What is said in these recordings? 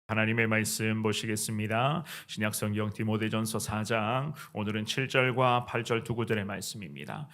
하나님의 말씀 보시겠습니다. 신약성경 디모데전서 4장, 오늘은 7절과 8절 두 구절의 말씀입니다.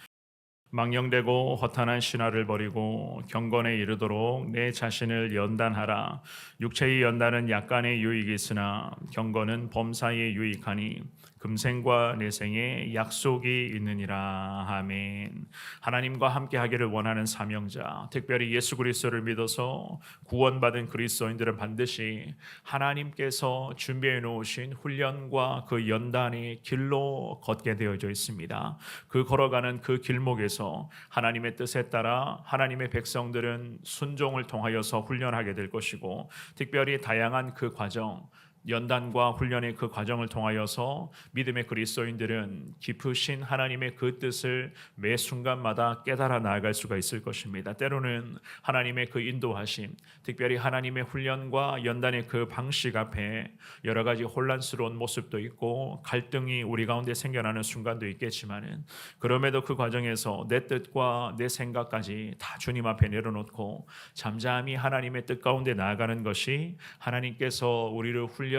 망령되고 허탄한 신화를 버리고 경건에 이르도록 내 자신을 연단하라. 육체의 연단은 약간의 유익이 있으나 경건은 범사에 유익하니 금생과 내생에 약속이 있느니라. 아멘. 하나님과 함께 하기를 원하는 사명자, 특별히 예수 그리스도를 믿어서 구원받은 그리스도인들은 반드시 하나님께서 준비해 놓으신 훈련과 그 연단의 길로 걷게 되어져 있습니다. 그 걸어가는 그 길목에서 하나님의 뜻에 따라 하나님의 백성들은 순종을 통하여서 훈련하게 될 것이고, 특별히 다양한 그 과정, 연단과 훈련의 그 과정을 통하여서 믿음의 그리스도인들은 깊으신 하나님의 그 뜻을 매 순간마다 깨달아 나아갈 수가 있을 것입니다. 때로는 하나님의 그 인도하심, 특별히 하나님의 훈련과 연단의 그 방식 앞에 여러 가지 혼란스러운 모습도 있고 갈등이 우리 가운데 생겨나는 순간도 있겠지만은, 그럼에도 그 과정에서 내 뜻과 내 생각까지 다 주님 앞에 내려놓고 잠잠히 하나님의 뜻 가운데 나아가는 것이 하나님께서 우리를 훈련시키시고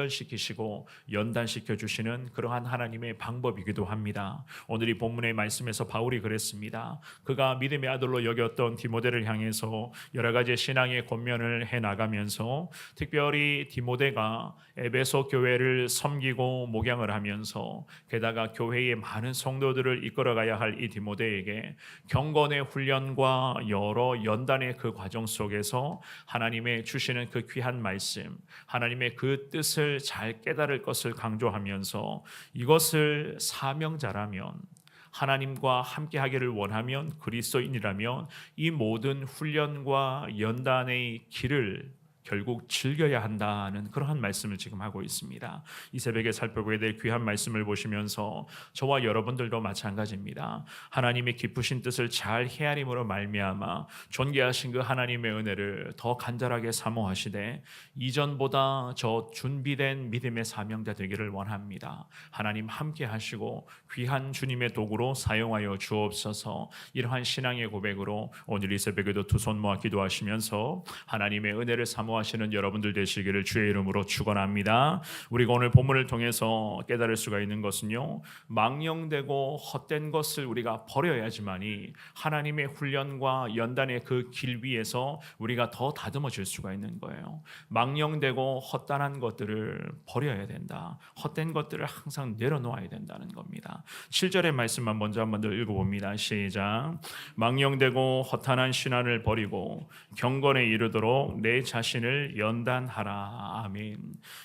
연단시켜 주시는 그러한 하나님의 방법이기도 합니다. 오늘 이 본문의 말씀에서 바울이 그랬습니다. 그가 믿음의 아들로 여겼던 디모데를 향해서 여러 가지 신앙의 권면을 해나가면서, 특별히 디모데가 에베소 교회를 섬기고 목양을 하면서 게다가 교회의 많은 성도들을 이끌어가야 할 이 디모데에게 경건의 훈련과 여러 연단의 그 과정 속에서 하나님의 주시는 그 귀한 말씀, 하나님의 그 뜻을 잘 깨달을 것을 강조하면서, 이것을 사명자라면, 하나님과 함께 하기를 원하면, 그리스도인이라면 이 모든 훈련과 연단의 길을 결국 즐겨야 한다는 그러한 말씀을 지금 하고 있습니다. 이 새벽에 살펴보게 될 귀한 말씀을 보시면서 저와 여러분들도 마찬가지입니다. 하나님의 깊으신 뜻을 잘 헤아림으로 말미암아 존귀하신 그 하나님의 은혜를 더 간절하게 사모하시되, 이전보다 저 준비된 믿음의 사명자 되기를 원합니다. 하나님 함께 하시고 귀한 주님의 도구로 사용하여 주옵소서. 이러한 신앙의 고백으로 오늘 이 새벽에도 두 손 모아 기도하시면서 하나님의 은혜를 사모하시는 여러분들 되시기를 주의 이름으로 축원합니다. 우리가 오늘 본문을 통해서 깨달을 수가 있는 것은요, 망령되고 헛된 것을 우리가 버려야지만이 하나님의 훈련과 연단의 그 길 위에서 우리가 더 다듬어질 수가 있는 거예요. 망령되고 헛단한 것들을 버려야 된다. 헛된 것들을 항상 내려놓아야 된다는 겁니다. 7절의 말씀만 먼저 한번 더 읽어봅니다. 시작. 망령되고 허탄한 신화를 버리고 경건에 이르도록 내 자신을 연단하라. 아멘.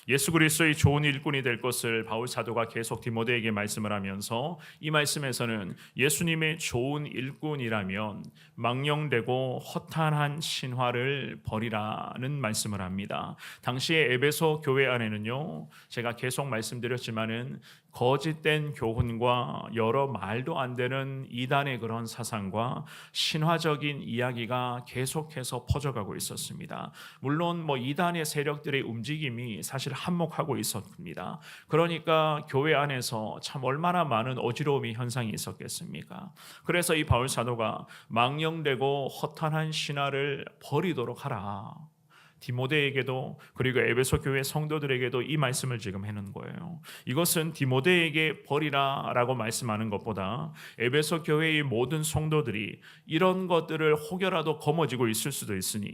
예수 그리스도의 좋은 일꾼이 될 것을 바울 사도가 계속 디모데에게 말씀을 하면서, 이 말씀에서는 예수님의 좋은 일꾼이라면 망령되고 허탄한 신화를 버리라는 말씀을 합니다. 당시에 에베소 교회 안에는요, 제가 계속 말씀드렸지만은 거짓된 교훈과 여러 말도 안 되는 이단의 그런 사상과 신화적인 이야기가 계속해서 퍼져가고 있었습니다. 물론 이단의 세력들의 움직임이 사실 한몫하고 있었습니다. 그러니까 교회 안에서 참 얼마나 많은 어지러움이 현상이 있었겠습니까? 그래서 이 바울 사도가 망령되고 허탄한 신화를 버리도록 하라. 디모데에게도, 그리고 에베소 교회 성도들에게도 이 말씀을 지금 해놓은 거예요. 이것은 디모데에게 버리라라고 말씀하는 것보다 에베소 교회의 모든 성도들이 이런 것들을 혹여라도 거머쥐고 있을 수도 있으니,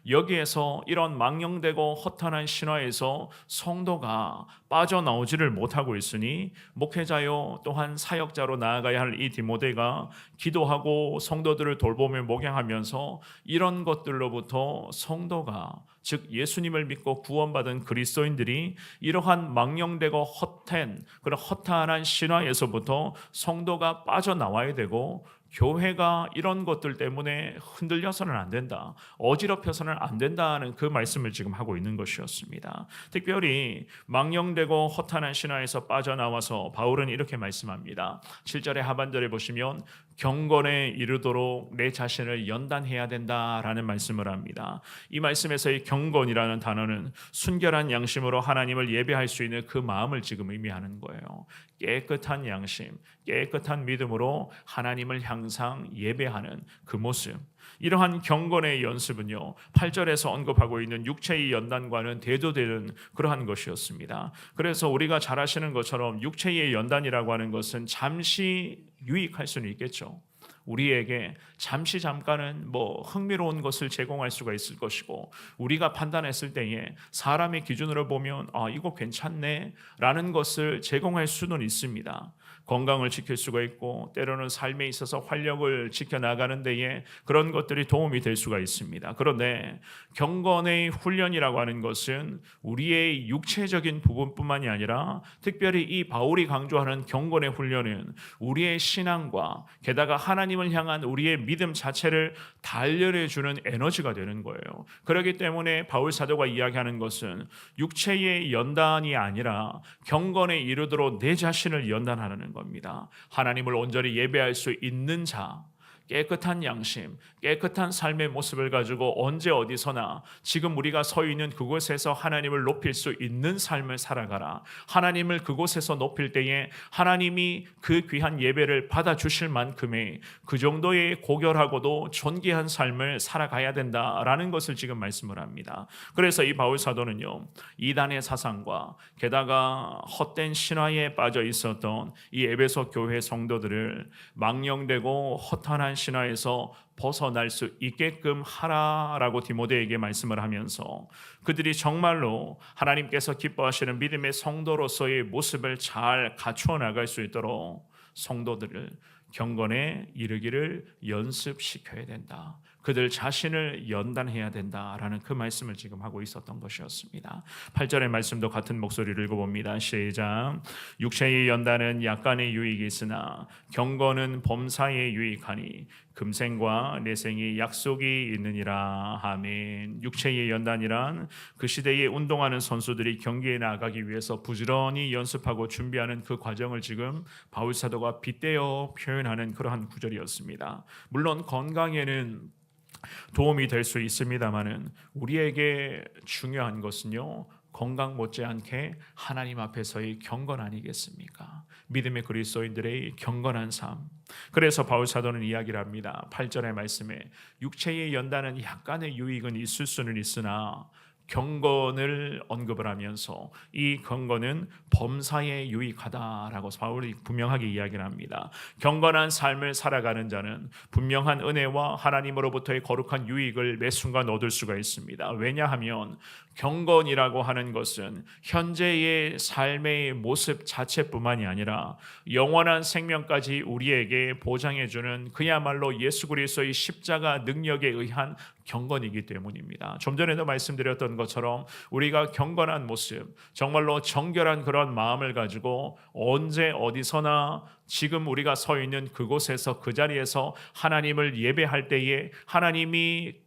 여기에서 이런 망령되고 허탄한 신화에서 성도가 빠져나오지를 못하고 있으니, 목회자요 또한 사역자로 나아가야 할 이 디모데가 기도하고 성도들을 돌보며 목양하면서 이런 것들로부터 성도가, 즉 예수님을 믿고 구원받은 그리스도인들이 이러한 망령되고 헛된 그런 허탄한 신화에서부터 성도가 빠져나와야 되고, 교회가 이런 것들 때문에 흔들려서는 안 된다, 어지럽혀서는 안 된다는 그 말씀을 지금 하고 있는 것이었습니다. 특별히 망령되고 허탄한 신화에서 빠져나와서 바울은 이렇게 말씀합니다. 7절의 하반절에 보시면 경건에 이르도록 내 자신을 연단해야 된다라는 말씀을 합니다. 이 말씀에서의 경건이라는 단어는 순결한 양심으로 하나님을 예배할 수 있는 그 마음을 지금 의미하는 거예요. 깨끗한 양심, 깨끗한 믿음으로 하나님을 항상 예배하는 그 모습. 이러한 경건의 연습은요, 8절에서 언급하고 있는 육체의 연단과는 대조되는 그러한 것이었습니다. 그래서 우리가 잘 아시는 것처럼 육체의 연단이라고 하는 것은 잠시 유익할 수는 있겠죠. 우리에게 잠깐은 흥미로운 것을 제공할 수가 있을 것이고, 우리가 판단했을 때에 사람의 기준으로 보면 이거 괜찮네 라는 것을 제공할 수는 있습니다. 건강을 지킬 수가 있고, 때로는 삶에 있어서 활력을 지켜나가는 데에 그런 것들이 도움이 될 수가 있습니다. 그런데 경건의 훈련이라고 하는 것은 우리의 육체적인 부분뿐만이 아니라, 특별히 이 바울이 강조하는 경건의 훈련은 우리의 신앙과 게다가 하나님을 향한 우리의 믿음 자체를 단련해 주는 에너지가 되는 거예요. 그렇기 때문에 바울 사도가 이야기하는 것은 육체의 연단이 아니라 경건에 이르도록 내 자신을 연단하는 겁니다. 하나님을 온전히 예배할 수 있는 자, 깨끗한 양심, 깨끗한 삶의 모습을 가지고 언제 어디서나 지금 우리가 서 있는 그곳에서 하나님을 높일 수 있는 삶을 살아가라. 하나님을 그곳에서 높일 때에 하나님이 그 귀한 예배를 받아주실 만큼의 그 정도의 고결하고도 존귀한 삶을 살아가야 된다라는 것을 지금 말씀을 합니다. 그래서 이 바울 사도는요, 이단의 사상과 게다가 헛된 신화에 빠져 있었던 이 에베소 교회 성도들을 망령되고 허탄한 신화에서 벗어날 수 있게끔 하라라고 디모데에게 말씀을 하면서, 그들이 정말로 하나님께서 기뻐하시는 믿음의 성도로서의 모습을 잘 갖추어 나갈 수 있도록 성도들을 경건에 이르기를 연습시켜야 된다. 그들 자신을 연단해야 된다라는 그 말씀을 지금 하고 있었던 것이었습니다. 8절의 말씀도 같은 목소리를 읽어봅니다. 시작. 육체의 연단은 약간의 유익이 있으나 경건은 범사에 유익하니 금생과 내생이 약속이 있느니라. 아멘. 육체의 연단이란 그 시대에 운동하는 선수들이 경기에 나가기 위해서 부지런히 연습하고 준비하는 그 과정을 지금 바울 사도가 빗대어 표현하는 그러한 구절이었습니다. 물론 건강에는 도움이 될 수 있습니다만은 우리에게 중요한 것은요, 건강 못지않게 하나님 앞에서의 경건 아니겠습니까? 믿음의 그리스도인들의 경건한 삶. 그래서 바울 사도는 이야기를 합니다. 8절의 말씀에 육체의 연단은 약간의 유익은 있을 수는 있으나 경건을 언급을 하면서 이 경건은 범사에 유익하다라고 바울이 분명하게 이야기를 합니다. 경건한 삶을 살아가는 자는 분명한 은혜와 하나님으로부터의 거룩한 유익을 매 순간 얻을 수가 있습니다. 왜냐하면 경건이라고 하는 것은 현재의 삶의 모습 자체뿐만이 아니라 영원한 생명까지 우리에게 보장해주는 그야말로 예수 그리스도의 십자가 능력에 의한 경건이기 때문입니다. 좀 전에도 말씀드렸던 것처럼 우리가 경건한 모습, 정말로 정결한 그런 마음을 가지고 언제 어디서나 지금 우리가 서 있는 그곳에서 그 자리에서 하나님을 예배할 때에 하나님이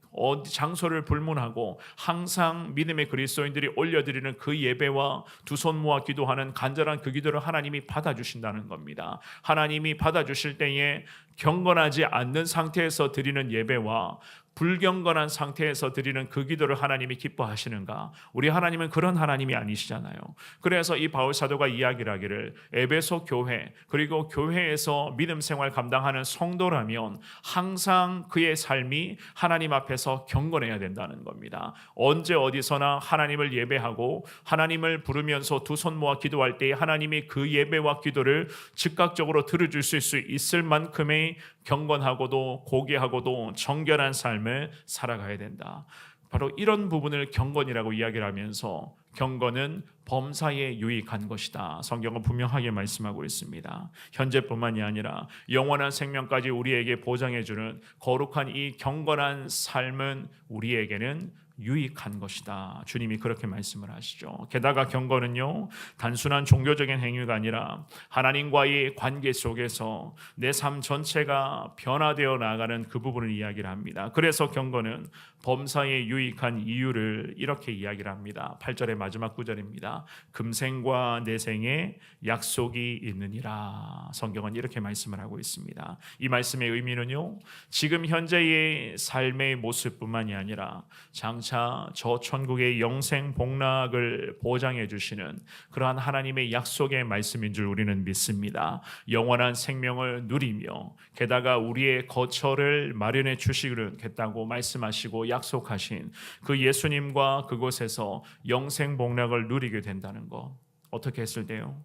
장소를 불문하고 항상 믿음의 그리스도인들이 올려드리는 그 예배와 두 손 모아 기도하는 간절한 그 기도를 하나님이 받아주신다는 겁니다. 하나님이 받아주실 때에 경건하지 않는 상태에서 드리는 예배와 불경건한 상태에서 드리는 그 기도를 하나님이 기뻐하시는가? 우리 하나님은 그런 하나님이 아니시잖아요. 그래서 이 바울 사도가 이야기를 하기를 에베소 교회, 그리고 교회에서 믿음 생활 감당하는 성도라면 항상 그의 삶이 하나님 앞에서 경건해야 된다는 겁니다. 언제 어디서나 하나님을 예배하고 하나님을 부르면서 두 손 모아 기도할 때 하나님이 그 예배와 기도를 즉각적으로 들어주실 수 있을 만큼의 경건하고도 고귀하고도 정결한 삶을 살아가야 된다. 바로 이런 부분을 경건이라고 이야기를 하면서 경건은 범사에 유익한 것이다. 성경은 분명하게 말씀하고 있습니다. 현재뿐만이 아니라 영원한 생명까지 우리에게 보장해주는 거룩한 이 경건한 삶은 우리에게는 유익한 것이다. 주님이 그렇게 말씀을 하시죠. 게다가 경건은요, 단순한 종교적인 행위가 아니라 하나님과의 관계 속에서 내 삶 전체가 변화되어 나가는 그 부분을 이야기를 합니다. 그래서 경건은 범사에 유익한 이유를 이렇게 이야기를 합니다. 8절의 마지막 구절입니다. 금생과 내생에 약속이 있느니라. 성경은 이렇게 말씀을 하고 있습니다. 이 말씀의 의미는요, 지금 현재의 삶의 모습뿐만이 아니라 장차 저 천국의 영생 복락을 보장해 주시는 그러한 하나님의 약속의 말씀인 줄 우리는 믿습니다. 영원한 생명을 누리며 게다가 우리의 거처를 마련해 주시겠다고 말씀하시고 약속하신 그 예수님과 그곳에서 영생 복락을 누리게 된다는 것. 어떻게 했을 때요?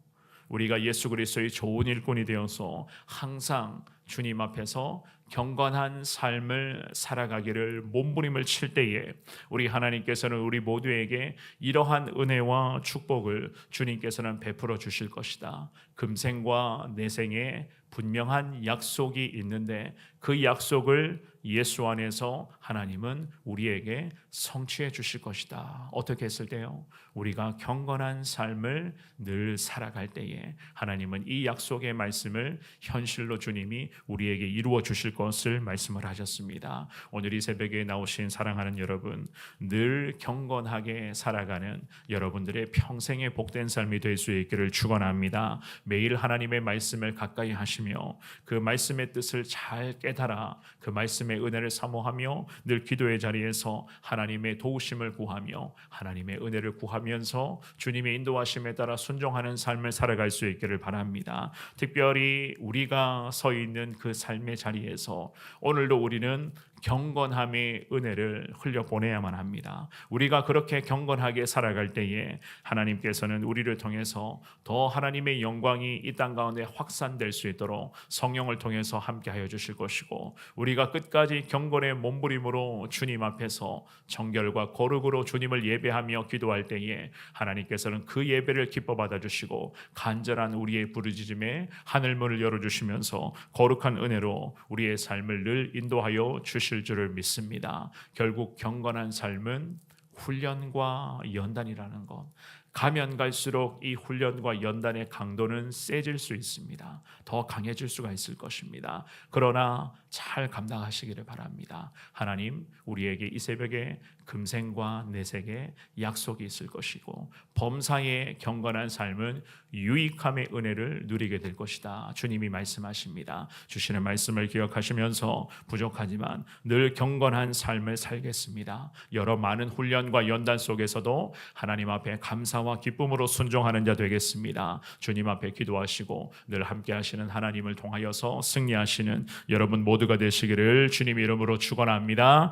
우리가 예수 그리스도의 좋은 일꾼이 되어서 항상 주님 앞에서 경건한 삶을 살아가기를 몸부림을 칠 때에 우리 하나님께서는 우리 모두에게 이러한 은혜와 축복을 주님께서는 베풀어 주실 것이다. 금생과 내생에 분명한 약속이 있는데 그 약속을 예수 안에서 하나님은 우리에게 성취해 주실 것이다. 어떻게 했을 때요? 우리가 경건한 삶을 늘 살아갈 때에 하나님은 이 약속의 말씀을 현실로 주님이 우리에게 이루어 주실 것을 말씀을 하셨습니다. 오늘 이 새벽에 나오신 사랑하는 여러분, 늘 경건하게 살아가는 여러분들의 평생의 복된 삶이 될 수 있기를 축원합니다. 매일 하나님의 말씀을 가까이 하시며 그 말씀의 뜻을 잘 깨달아 그 말씀의 은혜를 사모하며 늘 기도의 자리에서 하나님의 도우심을 구하며 하나님의 은혜를 구하면서 주님의 인도하심에 따라 순종하는 삶을 살아갈 수 있기를 바랍니다. 특별히 우리가 서 있는 그 삶의 자리에서 오늘도 우리는 경건함의 은혜를 흘려보내야만 합니다. 우리가 그렇게 경건하게 살아갈 때에 하나님께서는 우리를 통해서 더 하나님의 영광이 이 땅 가운데 확산될 수 있도록 성령을 통해서 함께하여 주실 것이고, 우리가 끝까지 경건의 몸부림으로 주님 앞에서 정결과 거룩으로 주님을 예배하며 기도할 때에 하나님께서는 그 예배를 기뻐 받아주시고 간절한 우리의 부르짖음에 하늘문을 열어주시면서 거룩한 은혜로 우리의 삶을 늘 인도하여 주실 줄을 믿습니다. 결국 경건한 삶은 훈련과 연단이라는 것. 가면 갈수록 이 훈련과 연단의 강도는 세질 수 있습니다. 더 강해질 수가 있을 것입니다. 그러나 잘 감당하시기를 바랍니다. 하나님 우리에게 이 새벽에 금생과 내생의 약속이 있을 것이고 범사의 경건한 삶은 유익함의 은혜를 누리게 될 것이다. 주님이 말씀하십니다. 주시는 말씀을 기억하시면서 부족하지만 늘 경건한 삶을 살겠습니다. 여러 많은 훈련과 연단 속에서도 하나님 앞에 감사와 기쁨으로 순종하는 자 되겠습니다. 주님 앞에 기도하시고 늘 함께 하시는 하나님을 통하여서 승리하시는 여러분 모두가 되시기를 주님 이름으로 축원합니다.